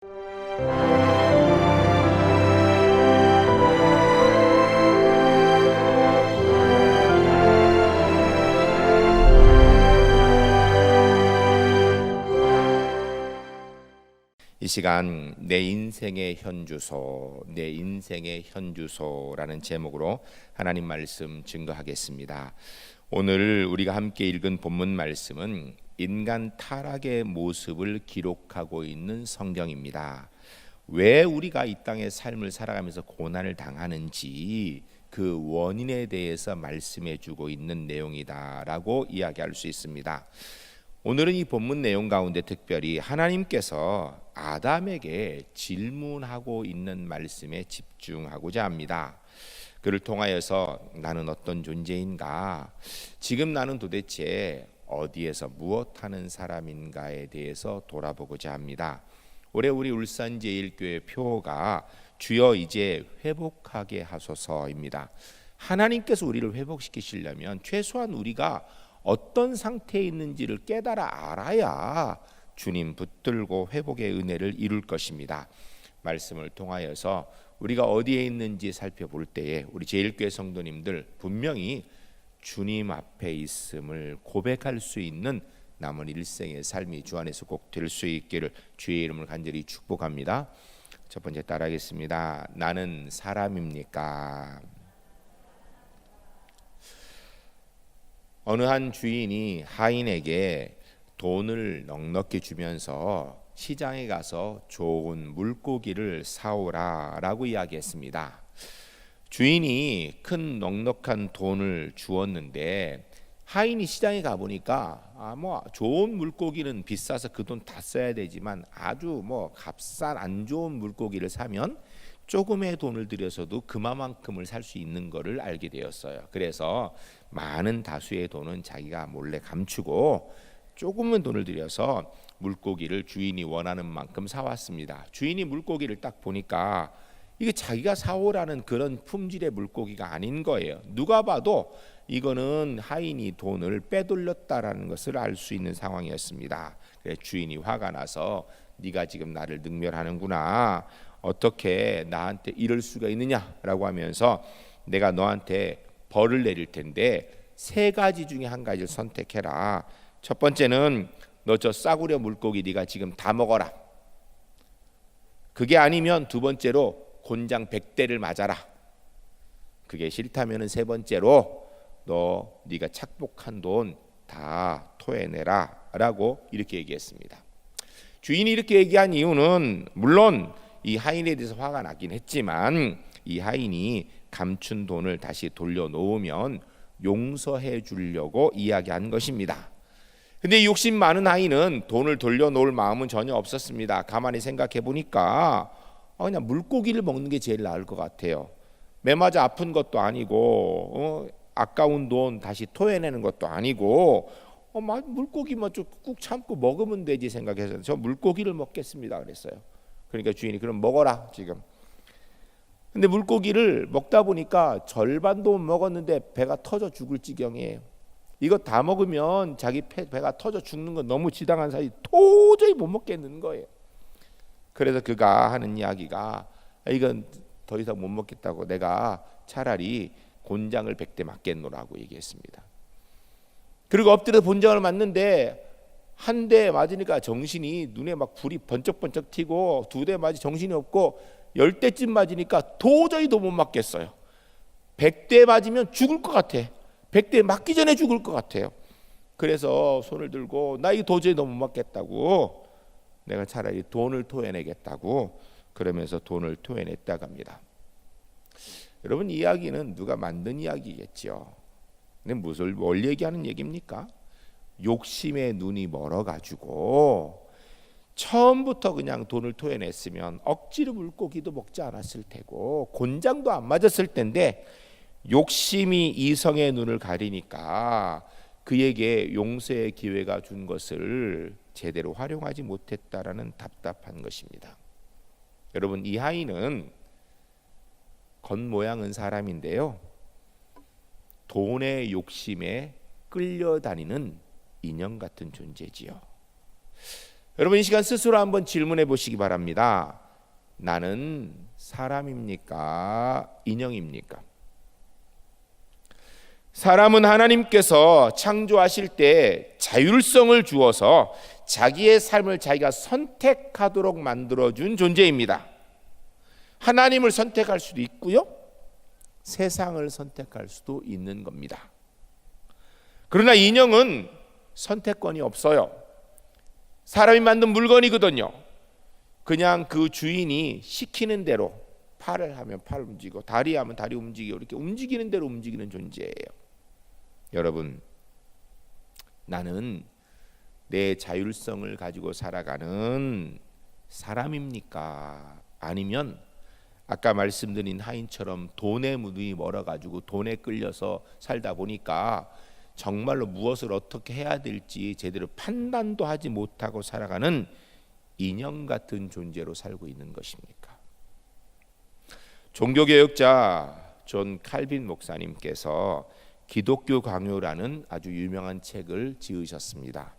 이 시간 내 인생의 현주소라는 제목으로 하나님 말씀 증거하겠습니다. 오늘 우리가 함께 읽은 본문 말씀은 인간 타락의 모습을 기록하고 있는 성경입니다. 왜 우리가 이 땅의 삶을 살아가면서 고난을 당하는지 그 원인에 대해서 말씀해 주고 있는 내용이다라고 이야기할 수 있습니다. 오늘은 이 본문 내용 가운데 특별히 하나님께서 아담에게 질문하고 있는 말씀에 집중하고자 합니다. 그를 통하여서 나는 어떤 존재인가? 지금 나는 도대체 어디에서 무엇하는 사람인가에 대해서 돌아보고자 합니다. 올해 우리 울산제일교회 표어가 주여 이제 회복하게 하소서입니다. 하나님께서 우리를 회복시키시려면 최소한 우리가 어떤 상태에 있는지를 깨달아 알아야 주님 붙들고 회복의 은혜를 이룰 것입니다. 말씀을 통하여서 우리가 어디에 있는지 살펴볼 때에 우리 제일교회 성도님들 분명히 주님 앞에 있음을 고백할 수 있는 남은 일생의 삶이 주 안에서 꼭 될 수 있기를 주의 이름을 간절히 축복합니다. 첫 번째 따라하겠습니다. 나는 사람입니까? 어느 한 주인이 하인에게 돈을 넉넉히 주면서 시장에 가서 좋은 물고기를 사오라라고 이야기했습니다. 주인이 큰 넉넉한 돈을 주었는데 하인이 시장에 가보니까 좋은 물고기는 비싸서 그 돈 다 써야 되지만 아주 값싼 안 좋은 물고기를 사면 조금의 돈을 들여서도 그만큼을 살 수 있는 것을 알게 되었어요. 그래서 많은 다수의 돈은 자기가 몰래 감추고 조금은 돈을 들여서 물고기를 주인이 원하는 만큼 사왔습니다. 주인이 물고기를 딱 보니까 이게 자기가 사오라는 그런 품질의 물고기가 아닌 거예요. 누가 봐도 이거는 하인이 돈을 빼돌렸다라는 것을 알 수 있는 상황이었습니다. 그래서 주인이 화가 나서 네가 지금 나를 능멸하는구나. 어떻게 나한테 이럴 수가 있느냐라고 하면서 내가 너한테 벌을 내릴 텐데 세 가지 중에 한 가지를 선택해라. 첫 번째는 너 저 싸구려 물고기 네가 지금 다 먹어라. 그게 아니면 두 번째로 곤장 100대를 맞아라. 그게 싫다면은 세 번째로 네가 착복한 돈 다 토해내라라고 이렇게 얘기했습니다. 주인이 이렇게 얘기한 이유는 물론 이 하인에 대해서 화가 나긴 했지만 이 하인이 감춘 돈을 다시 돌려놓으면 용서해 주려고 이야기한 것입니다. 근데 욕심 많은 하인은 돈을 돌려놓을 마음은 전혀 없었습니다. 가만히 생각해 보니까 그냥 물고기를 먹는 게 제일 나을 것 같아요. 매 맞아 아픈 것도 아니고 아까운 돈 다시 토해내는 것도 아니고 물고기 꾹 참고 먹으면 되지 생각해서 저 물고기를 먹겠습니다 그랬어요. 그러니까 주인이 그럼 먹어라 지금. 근데 물고기를 먹다 보니까 절반도 못 먹었는데 배가 터져 죽을 지경이에요. 이거 다 먹으면 자기 배가 터져 죽는 건 너무 지당한 사이 도저히 못 먹겠는 거예요. 그래서 그가 하는 이야기가 이건 더 이상 못 먹겠다고 내가 차라리 곤장을 100대 맞겠노라고 얘기했습니다. 그리고 엎드려 곤장을 맞는데 한 대 맞으니까 정신이 눈에 막 불이 번쩍번쩍 튀고 두 대 맞이 정신이 없고 10대쯤 맞으니까 도저히도 못 맞겠어요. 100대 맞으면 죽을 것 같아. 100대 맞기 전에 죽을 것 같아요. 그래서 손을 들고 나 이거 도저히 못 맞겠다고 내가 차라리 돈을 토해내겠다고 그러면서 돈을 토해냈다고 합니다. 여러분 이야기는 누가 만든 이야기겠죠. 근데 뭘 얘기하는 얘기입니까? 욕심의 눈이 멀어가지고 처음부터 그냥 돈을 토해냈으면 억지로 물고기도 먹지 않았을 테고 곤장도 안 맞았을 텐데 욕심이 이성의 눈을 가리니까 그에게 용서의 기회가 준 것을 제대로 활용하지 못했다라는 답답한 것입니다. 여러분 이 하인은 겉모양은 사람인데요. 돈의 욕심에 끌려다니는 인형 같은 존재지요. 여러분 이 시간 스스로 한번 질문해 보시기 바랍니다. 나는 사람입니까? 인형입니까? 사람은 하나님께서 창조하실 때 자율성을 주어서 자기의 삶을 자기가 선택하도록 만들어준 존재입니다. 하나님을 선택할 수도 있고요, 세상을 선택할 수도 있는 겁니다. 그러나 인형은 선택권이 없어요. 사람이 만든 물건이거든요. 그냥 그 주인이 시키는 대로 팔을 하면 팔 움직이고 다리 하면 다리 움직이고 이렇게 움직이는 대로 움직이는 존재예요. 여러분, 나는 내 자율성을 가지고 살아가는 사람입니까? 아니면 아까 말씀드린 하인처럼 돈에 눈이 멀어가지고 돈에 끌려서 살다 보니까 정말로 무엇을 어떻게 해야 될지 제대로 판단도 하지 못하고 살아가는 인형 같은 존재로 살고 있는 것입니까? 종교개혁자 존 칼빈 목사님께서 기독교 강요라는 아주 유명한 책을 지으셨습니다.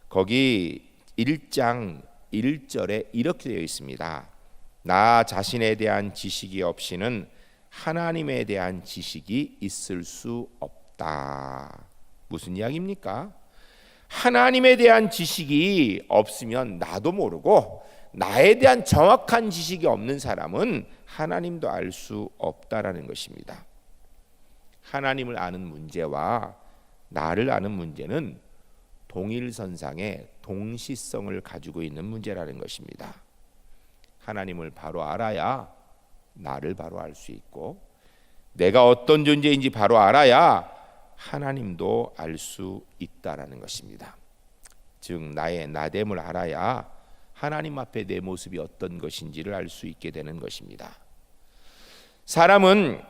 거기 1장 1절에 이렇게 되어 있습니다. 나 자신에 대한 지식이 없이는 하나님에 대한 지식이 있을 수 없다. 무슨 이야기입니까? 하나님에 대한 지식이 없으면 나도 모르고 나에 대한 정확한 지식이 없는 사람은 하나님도 알 수 없다라는 것입니다. 하나님을 아는 문제와 나를 아는 문제는 동일선상의 동시성을 가지고 있는 문제라는 것입니다. 하나님을 바로 알아야 나를 바로 알 수 있고, 내가 어떤 존재인지 바로 알아야 하나님도 알 수 있다라는 것입니다. 즉 나의 나됨을 알아야 하나님 앞에 내 모습이 어떤 것인지를 알 수 있게 되는 것입니다. 사람은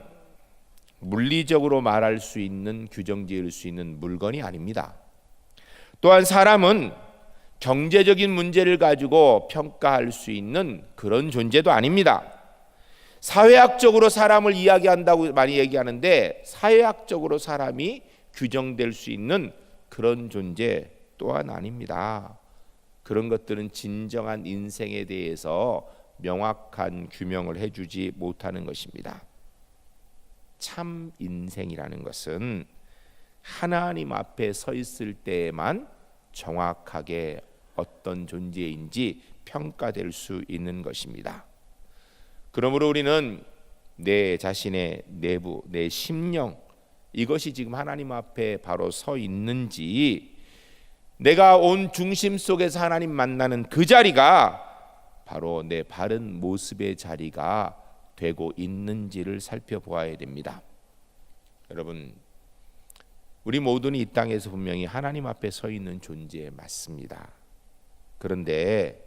물리적으로 말할 수 있는, 규정 지을 수 있는 물건이 아닙니다. 또한 사람은 경제적인 문제를 가지고 평가할 수 있는 그런 존재도 아닙니다. 사회학적으로 사람을 이야기한다고 많이 얘기하는데 사회학적으로 사람이 규정될 수 있는 그런 존재 또한 아닙니다. 그런 것들은 진정한 인생에 대해서 명확한 규명을 해주지 못하는 것입니다. 참 인생이라는 것은 하나님 앞에 서 있을 때에만 정확하게 어떤 존재인지 평가될 수 있는 것입니다. 그러므로 우리는 내 자신의 내부, 내 심령, 이것이 지금 하나님 앞에 바로 서 있는지, 내가 온 중심 속에서 하나님 만나는 그 자리가 바로 내 바른 모습의 자리가 되고 있는지를 살펴보아야 됩니다. 여러분, 우리 모두는 이 땅에서 분명히 하나님 앞에 서 있는 존재 맞습니다. 그런데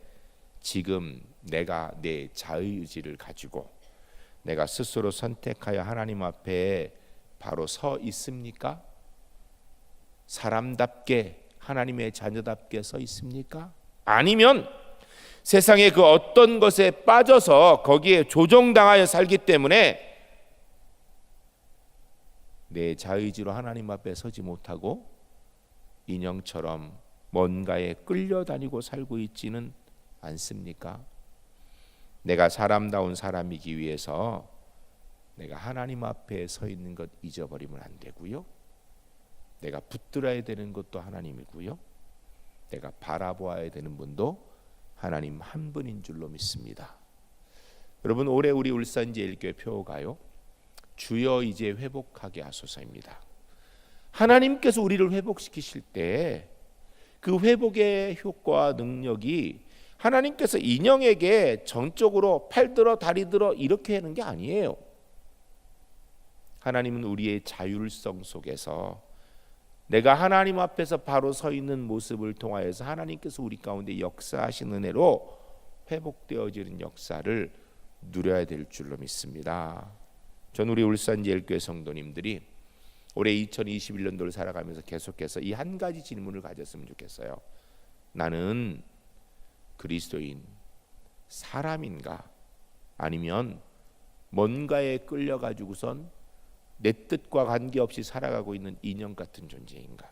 지금 내가 내 자의의지를 가지고 내가 스스로 선택하여 하나님 앞에 바로 서 있습니까? 사람답게 하나님의 자녀답게 서 있습니까? 아니면 세상의 그 어떤 것에 빠져서 거기에 조종당하여 살기 때문에 내 자의지로 하나님 앞에 서지 못하고 인형처럼 뭔가에 끌려다니고 살고 있지는 않습니까? 내가 사람다운 사람이기 위해서 내가 하나님 앞에 서 있는 것 잊어버리면 안 되고요, 내가 붙들어야 되는 것도 하나님이고요, 내가 바라보아야 되는 분도 하나님 한 분인 줄로 믿습니다. 여러분, 올해 우리 울산제일교회 표어가요, 주여 이제 회복하게 하소서입니다. 하나님께서 우리를 회복시키실 때 그 회복의 효과와 능력이 하나님께서 인형에게 전적으로 팔 들어 다리 들어 이렇게 하는 게 아니에요. 하나님은 우리의 자율성 속에서 내가 하나님 앞에서 바로 서 있는 모습을 통하여서 하나님께서 우리 가운데 역사하신 은혜로 회복되어지는 역사를 누려야 될 줄로 믿습니다. 전 우리 울산제일교회 성도님들이 올해 2021년도를 살아가면서 계속해서 이 한 가지 질문을 가졌으면 좋겠어요. 나는 그리스도인 사람인가? 아니면 뭔가에 끌려가지고선 내 뜻과 관계없이 살아가고 있는 인형 같은 존재인가?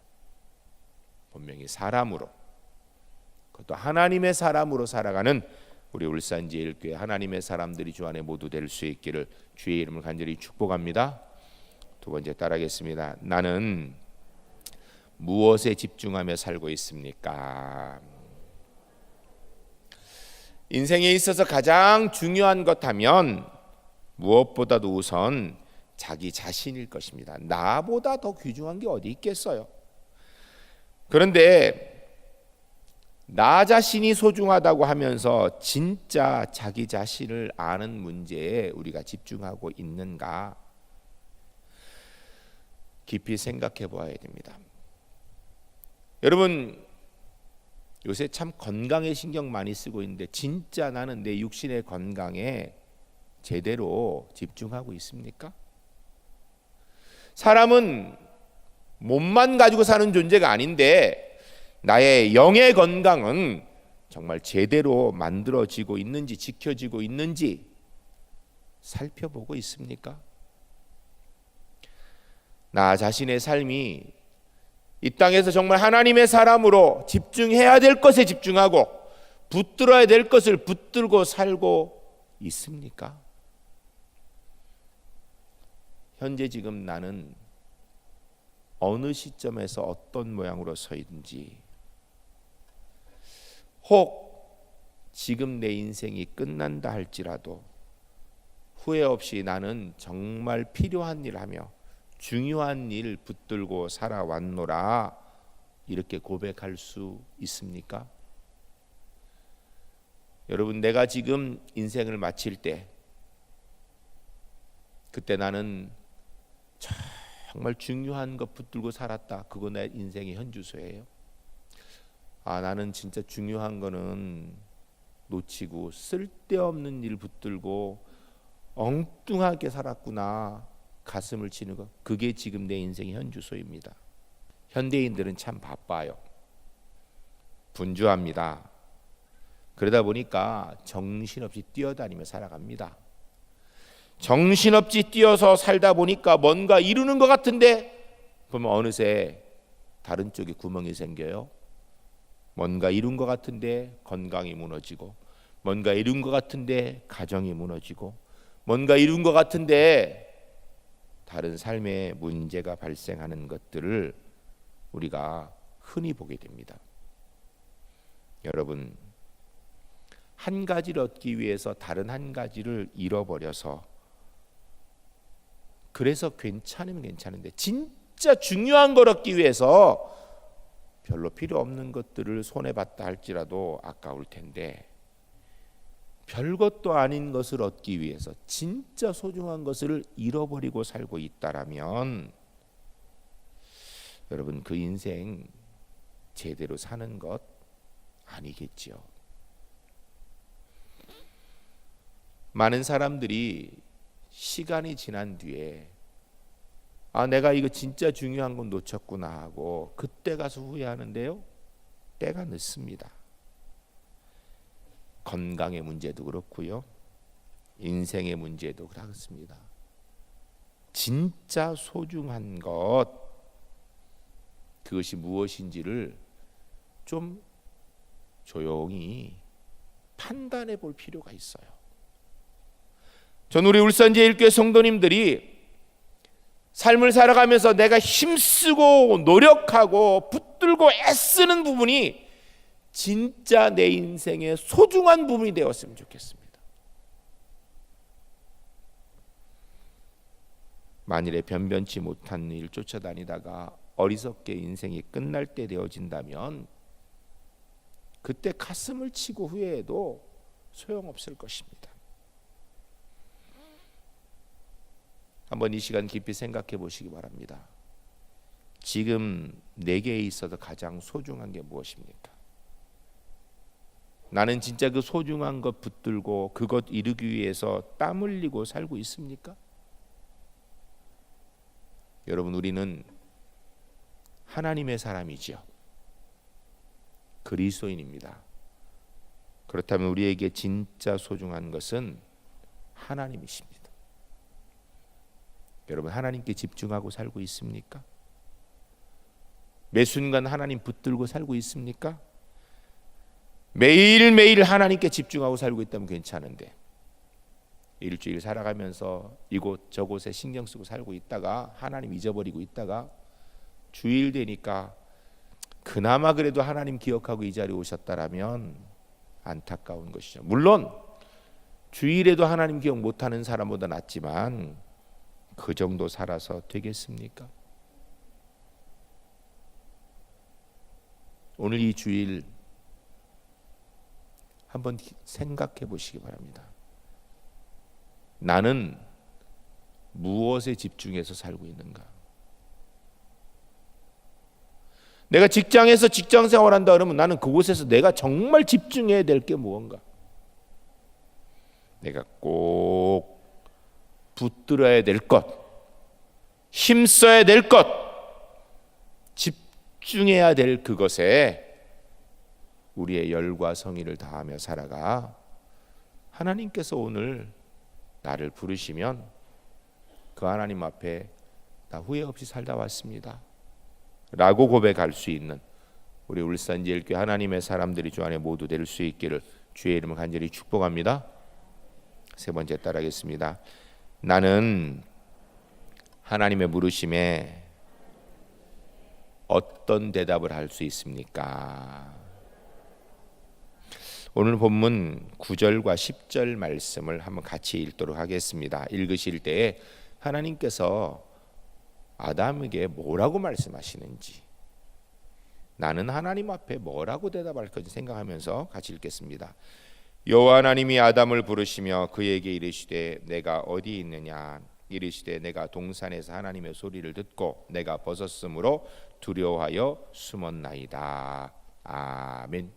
분명히 사람으로 그것도 하나님의 사람으로 살아가는 우리 울산제일교회 하나님의 사람들이 주 안에 모두 될 수 있기를 주의 이름을 간절히 축복합니다. 두 번째 따라하겠습니다. 나는 무엇에 집중하며 살고 있습니까? 인생에 있어서 가장 중요한 것 하면 무엇보다도 우선 자기 자신일 것입니다. 나보다 더 귀중한 게 어디 있겠어요? 그런데 나 자신이 소중하다고 하면서 진짜 자기 자신을 아는 문제에 우리가 집중하고 있는가? 깊이 생각해 보아야 됩니다. 여러분, 요새 참 건강에 신경 많이 쓰고 있는데 진짜 나는 내 육신의 건강에 제대로 집중하고 있습니까? 사람은 몸만 가지고 사는 존재가 아닌데 나의 영의 건강은 정말 제대로 만들어지고 있는지 지켜지고 있는지 살펴보고 있습니까? 나 자신의 삶이 이 땅에서 정말 하나님의 사람으로 집중해야 될 것에 집중하고 붙들어야 될 것을 붙들고 살고 있습니까? 현재 지금 나는 어느 시점에서 어떤 모양으로 서 있는지, 혹 지금 내 인생이 끝난다 할지라도 후회 없이 나는 정말 필요한 일 하며 중요한 일 붙들고 살아왔노라 이렇게 고백할 수 있습니까? 여러분, 내가 지금 인생을 마칠 때 그때 나는 정말 중요한 것 붙들고 살았다. 그거 내 인생의 현주소예요. 나는 진짜 중요한 거는 놓치고 쓸데없는 일 붙들고 엉뚱하게 살았구나. 가슴을 치는 것. 그게 지금 내 인생의 현주소입니다. 현대인들은 참 바빠요. 분주합니다. 그러다 보니까 정신없이 뛰어다니며 살아갑니다. 정신없이 뛰어서 살다 보니까 뭔가 이루는 것 같은데 보면 어느새 다른 쪽에 구멍이 생겨요. 뭔가 이룬 것 같은데 건강이 무너지고, 뭔가 이룬 것 같은데 가정이 무너지고, 뭔가 이룬 것 같은데 다른 삶의 문제가 발생하는 것들을 우리가 흔히 보게 됩니다. 여러분, 한 가지를 얻기 위해서 다른 한 가지를 잃어버려서 그래서 괜찮으면 괜찮은데 진짜 중요한 걸 얻기 위해서 별로 필요 없는 것들을 손해봤다 할지라도 아까울 텐데, 별것도 아닌 것을 얻기 위해서 진짜 소중한 것을 잃어버리고 살고 있다라면 여러분, 그 인생 제대로 사는 것 아니겠지요. 많은 사람들이 시간이 지난 뒤에 내가 이거 진짜 중요한 건 놓쳤구나 하고 그때 가서 후회하는데요, 때가 늦습니다. 건강의 문제도 그렇고요, 인생의 문제도 그렇습니다. 진짜 소중한 것, 그것이 무엇인지를 좀 조용히 판단해 볼 필요가 있어요. 전 우리 울산제일교회 성도님들이 삶을 살아가면서 내가 힘쓰고 노력하고 붙들고 애쓰는 부분이 진짜 내 인생의 소중한 부분이 되었으면 좋겠습니다. 만일에 변변치 못한 일 쫓아다니다가 어리석게 인생이 끝날 때 되어진다면 그때 가슴을 치고 후회해도 소용없을 것입니다. 한번 이 시간 깊이 생각해 보시기 바랍니다. 지금 내게 있어서 가장 소중한 게 무엇입니까? 나는 진짜 그 소중한 것 붙들고 그것 이루기 위해서 땀 흘리고 살고 있습니까? 여러분, 우리는 하나님의 사람이죠. 그리스도인입니다. 그렇다면 우리에게 진짜 소중한 것은 하나님이십니다. 여러분, 하나님께 집중하고 살고 있습니까? 매 순간 하나님 붙들고 살고 있습니까? 매일매일 하나님께 집중하고 살고 있다면 괜찮은데 일주일 살아가면서 이곳 저곳에 신경 쓰고 살고 있다가 하나님 잊어버리고 있다가 주일 되니까 그나마 그래도 하나님 기억하고 이 자리에 오셨다라면 안타까운 것이죠. 물론 주일에도 하나님 기억 못하는 사람보다 낫지만 그 정도 살아서 되겠습니까? 오늘 이 주일 한번 생각해 보시기 바랍니다. 나는 무엇에 집중해서 살고 있는가? 내가 직장에서 직장 생활한다 그러면 나는 그곳에서 내가 정말 집중해야 될 게 무언가? 내가 꼭 붙들어야 될 것, 힘써야 될 것, 집중해야 될 그것에 우리의 열과 성의를 다하며 살아가 하나님께서 오늘 나를 부르시면 그 하나님 앞에 나 후회 없이 살다 왔습니다 라고 고백할 수 있는 우리 울산제일교회 하나님의 사람들이 주 안에 모두 될 수 있기를 주의 이름을 간절히 축복합니다. 세 번째 따라하겠습니다. 나는 하나님의 부르심에 어떤 대답을 할 수 있습니까? 오늘 본문 9절과 10절 말씀을 한번 같이 읽도록 하겠습니다. 읽으실 때에 하나님께서 아담에게 뭐라고 말씀하시는지, 나는 하나님 앞에 뭐라고 대답할 건지 생각하면서 같이 읽겠습니다. 여호와 하나님이 아담을 부르시며 그에게 이르시되 내가 어디 있느냐? 이르시되 내가 동산에서 하나님의 소리를 듣고 내가 벗었으므로 두려워하여 숨었나이다. 아멘.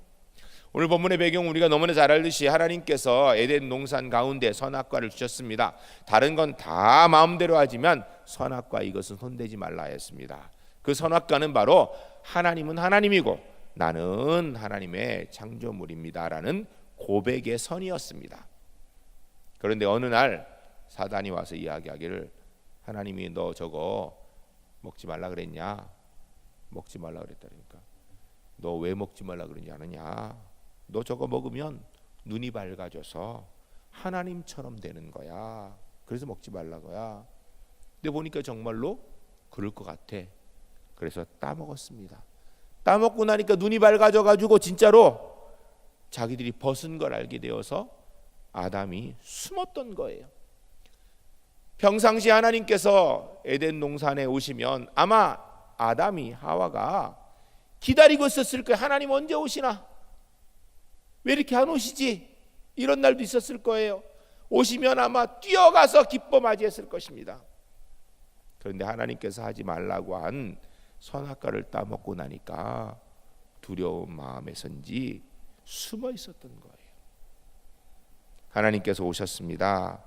오늘 본문의 배경 우리가 너무나 잘 알듯이 하나님께서 에덴 동산 가운데 선악과를 주셨습니다. 다른 건 다 마음대로 하지만 선악과 이것은 손대지 말라 했습니다. 그 선악과는 바로 하나님은 하나님이고 나는 하나님의 창조물입니다라는 고백의 선이었습니다. 그런데 어느 날 사단이 와서 이야기하기를 하나님이 너 저거 먹지 말라 그랬냐? 먹지 말라 그랬다니까. 너 왜 먹지 말라 그러지 않느냐? 너 저거 먹으면 눈이 밝아져서 하나님처럼 되는 거야. 그래서 먹지 말라고야. 근데 보니까 정말로 그럴 것 같아. 그래서 따먹었습니다. 따먹고 나니까 눈이 밝아져 가지고 진짜로 자기들이 벗은 걸 알게 되어서 아담이 숨었던 거예요. 평상시 하나님께서 에덴 동산에 오시면 아마 아담이 하와가 기다리고 있었을 거예요. 하나님 언제 오시나? 왜 이렇게 안 오시지? 이런 날도 있었을 거예요. 오시면 아마 뛰어가서 기뻐 맞이했을 것입니다. 그런데 하나님께서 하지 말라고 한 선악과를 따먹고 나니까 두려운 마음에선지 숨어 있었던 거예요. 하나님께서 오셨습니다.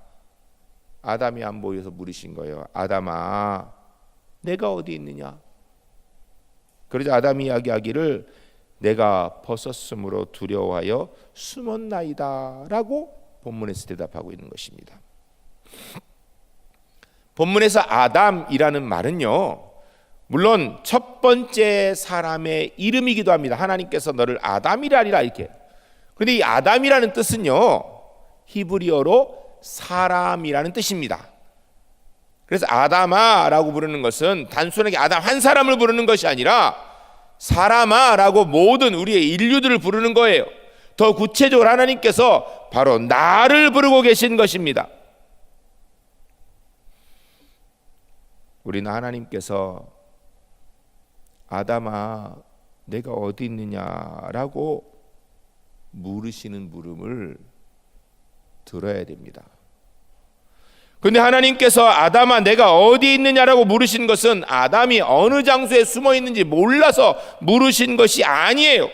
아담이 안 보여서 물으신 거예요. 아담아, 내가 어디 있느냐? 그러자 아담이 이야기하기를 내가 벗었으므로 두려워하여 숨었나이다 라고 본문에서 대답하고 있는 것입니다. 본문에서 아담이라는 말은요, 물론 첫 번째 사람의 이름이기도 합니다. 하나님께서 너를 아담이라리라 이렇게. 그런데 이 아담이라는 뜻은요, 히브리어로 사람이라는 뜻입니다. 그래서 아담아라고 부르는 것은 단순하게 아담 한 사람을 부르는 것이 아니라 사람아라고 모든 우리의 인류들을 부르는 거예요. 더 구체적으로 하나님께서 바로 나를 부르고 계신 것입니다. 우리는 하나님께서 아담아 내가 어디 있느냐라고 물으시는 물음을 들어야 됩니다. 근데 하나님께서 아담아 내가 어디 있느냐라고 물으신 것은 아담이 어느 장소에 숨어 있는지 몰라서 물으신 것이 아니에요.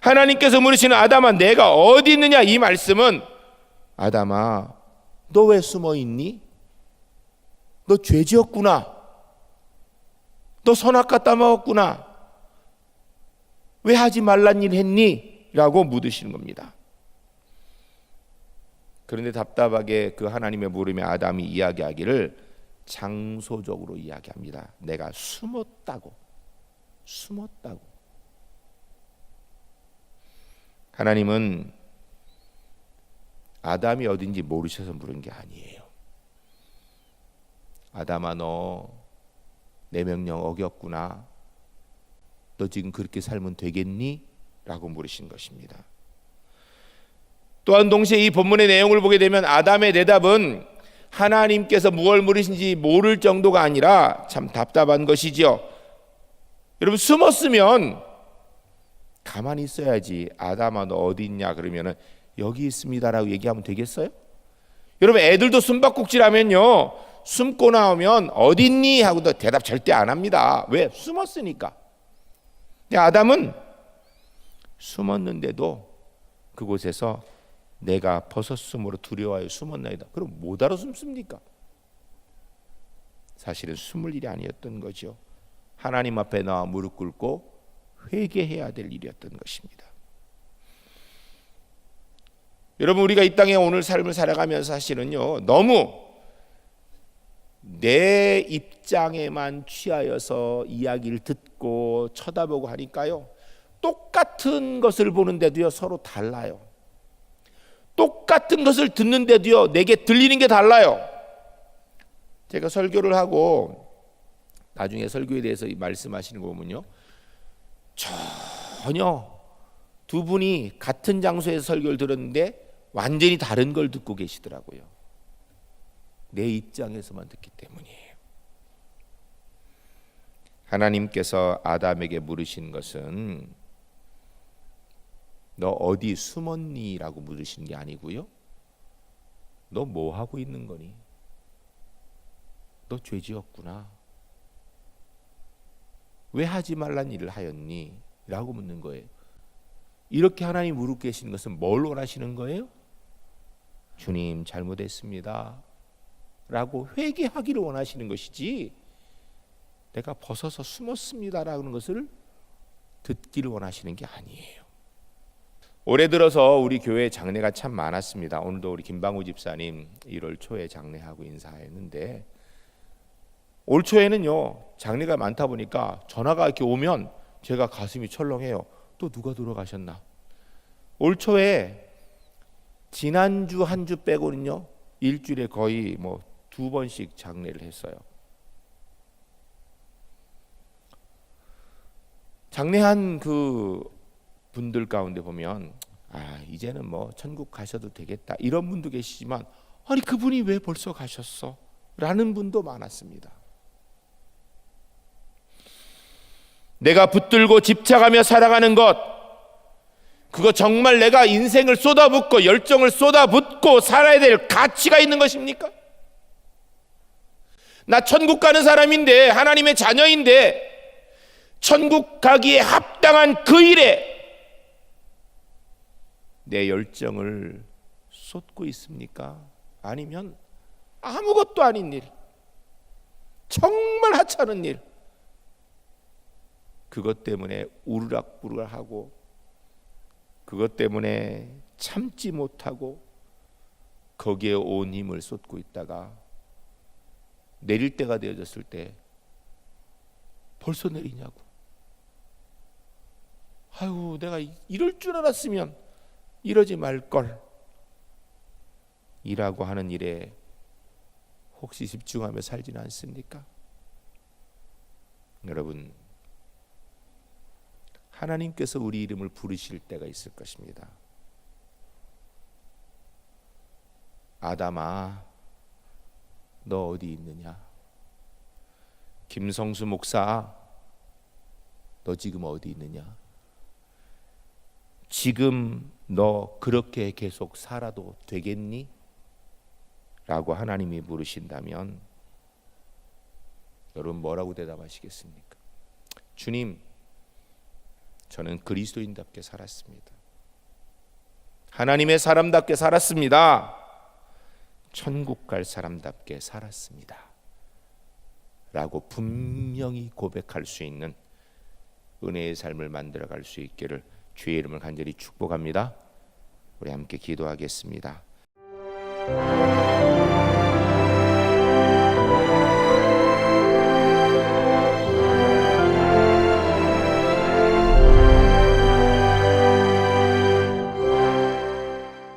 하나님께서 물으시는 아담아 내가 어디 있느냐 이 말씀은 아담아 너 왜 숨어 있니? 너 죄 지었구나. 너 선악과 따먹었구나. 왜 하지 말란 일 했니? 라고 묻으시는 겁니다. 그런데 답답하게 그 하나님의 물음에 아담이 이야기하기를 장소적으로 이야기합니다. 내가 숨었다고. 하나님은 아담이 어딘지 모르셔서 물은 게 아니에요. 아담아, 너 내 명령 어겼구나. 너 지금 그렇게 살면 되겠니? 라고 물으신 것입니다. 또한 동시에 이 본문의 내용을 보게 되면 아담의 대답은 하나님께서 무엇을 물으신지 모를 정도가 아니라 참 답답한 것이지요. 여러분, 숨었으면 가만히 있어야지. 아담아, 너 어디 있냐? 그러면은 여기 있습니다라고 얘기하면 되겠어요? 여러분, 애들도 숨바꼭질하면요, 숨고 나오면 어디 있니? 하고도 대답 절대 안 합니다. 왜? 숨었으니까. 근데 아담은 숨었는데도 그곳에서 내가 벗었으므로 두려워하여 숨었나이다. 그럼 뭐하러 숨습니까? 사실은 숨을 일이 아니었던 거죠. 하나님 앞에 나와 무릎 꿇고 회개해야 될 일이었던 것입니다. 여러분, 우리가 이 땅에 오늘 삶을 살아가면서 사실은요, 너무 내 입장에만 취하여서 이야기를 듣고 쳐다보고 하니까요, 똑같은 것을 보는데도요 서로 달라요. 똑같은 것을 듣는데도요 내게 들리는 게 달라요. 제가 설교를 하고 나중에 설교에 대해서 말씀하시는 거 보면요, 전혀 두 분이 같은 장소에서 설교를 들었는데 완전히 다른 걸 듣고 계시더라고요. 내 입장에서만 듣기 때문이에요. 하나님께서 아담에게 물으신 것은 너 어디 숨었니? 라고 물으신 게 아니고요, 너 뭐 하고 있는 거니? 너 죄 지었구나. 왜 하지 말란 일을 하였니? 라고 묻는 거예요. 이렇게 하나님 물고 계시는 것은 뭘 원하시는 거예요? 주님, 잘못했습니다 라고 회개하기를 원하시는 것이지, 내가 벗어서 숨었습니다라는 것을 듣기를 원하시는 게 아니에요. 올해 들어서 우리 교회에 장례가 참 많았습니다. 오늘도 우리 김방우 집사님 1월 초에 장례하고 인사했는데, 올 초에는요 장례가 많다 보니까 전화가 이렇게 오면 제가 가슴이 철렁해요. 또 누가 돌아가셨나? 올 초에 지난주 한 주 빼고는요 일주일에 거의 2번씩 장례를 했어요. 장례한 그 분들 가운데 보면 이제는 천국 가셔도 되겠다 이런 분도 계시지만, 아니 그분이 왜 벌써 가셨어? 라는 분도 많았습니다. 내가 붙들고 집착하며 살아가는 것, 그거 정말 내가 인생을 쏟아붓고 열정을 쏟아붓고 살아야 될 가치가 있는 것입니까? 나 천국 가는 사람인데, 하나님의 자녀인데, 천국 가기에 합당한 그 일에 내 열정을 쏟고 있습니까? 아니면 아무것도 아닌 일, 정말 하찮은 일, 그것 때문에 우르락부르락하고 그것 때문에 참지 못하고 거기에 온 힘을 쏟고 있다가 내릴 때가 되어졌을 때 벌써 내리냐고, 아유 내가 이럴 줄 알았으면 이러지 말걸, 이라고 하는 일에 혹시 집중하며 살지는 않습니까? 여러분, 하나님께서 우리 이름을 부르실 때가 있을 것입니다. 아담아, 너 어디 있느냐? 김성수 목사, 너 지금 어디 있느냐? 지금 너 그렇게 계속 살아도 되겠니? 라고 하나님이 물으신다면 여러분 뭐라고 대답하시겠습니까? 주님, 저는 그리스도인답게 살았습니다. 하나님의 사람답게 살았습니다. 천국 갈 사람답게 살았습니다. 라고 분명히 고백할 수 있는 은혜의 삶을 만들어갈 수 있기를 주의 이름을 간절히 축복합니다. 우리 함께 기도하겠습니다.